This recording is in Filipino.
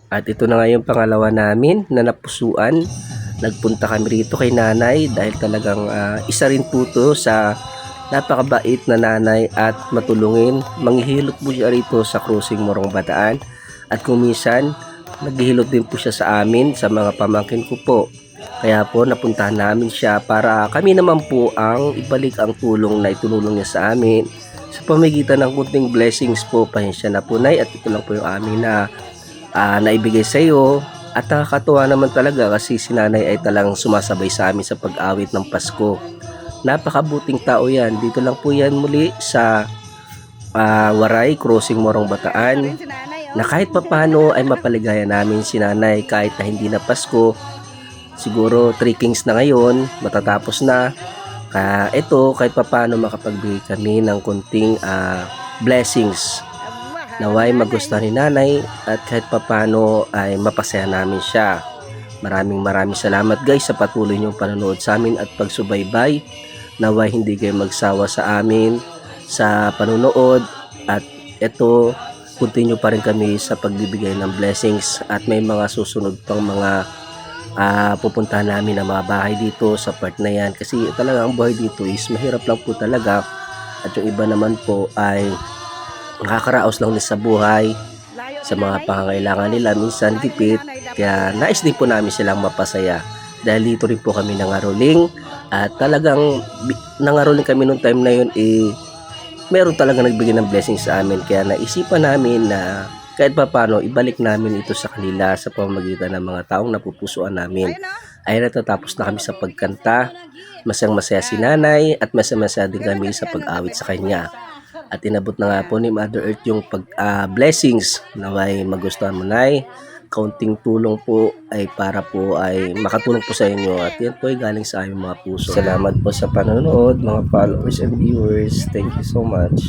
At ito na nga yung pangalawa namin na napusuan. Nagpunta kami rito kay nanay dahil talagang isa rin po to sa napakabait na nanay at matulungin. Manghihilot po siya rito sa Cruising Morong Bataan. At kung minsan, naghihilot din po siya sa amin, sa mga pamangkin ko po. Kaya po napuntahan namin siya para kami naman po ang ibalik ang tulong na itulong niya sa amin sa pamagitan ng kunting blessings po. Pasensya na po nay, at ito lang po yung amin na naibigay sa iyo. At nakakatuwa naman talaga kasi si nanay ay talang sumasabay sa amin sa pag-awit ng Pasko. Napakabuting tao yan. Dito lang po yan muli sa Waray, Cruising Morong Bataan, na kahit papano ay mapaligaya namin si nanay kahit na hindi na Pasko. Siguro 3 Kings na ngayon, matatapos na. Ito kahit papano makapagbigay kami ng kunting blessings. Naway magustuhan ni nanay at kahit papano ay mapasaya namin siya. Maraming salamat guys sa patuloy niyong panonood sa amin at pagsubaybay. Naway hindi kayo magsawa sa amin sa panonood, at ito continue pa rin kami sa pagbibigay ng blessings, at may mga susunod pang mga pupuntahan namin na mga bahay dito sa part na yan, kasi talaga ang buhay dito is mahirap lang po talaga, at yung iba naman po ay nakakaraos lang din sa buhay sa mga pangangailangan nila, minsan gipit. Kaya nais din po namin silang mapasaya dahil dito rin po kami nangaroling, at talagang nangaroling kami nung time na yun meron talaga nagbigay ng blessing sa amin. Kaya naisipan namin na kahit pa paano ibalik namin ito sa kanila sa pamamagitan ng mga taong napupusuan namin. Ay natatapos na kami sa pagkanta. Masaya si nanay at masaya din kami sa pag-awit sa kanya. At inabot na nga po ni Mother Earth yung blessings. Naway magustuhan mo nay. Kaunting tulong po ay para po ay makatulong po sa inyo, at yan po ay galing sa aming mga puso. Salamat po sa panonood mga followers and viewers. Thank you so much.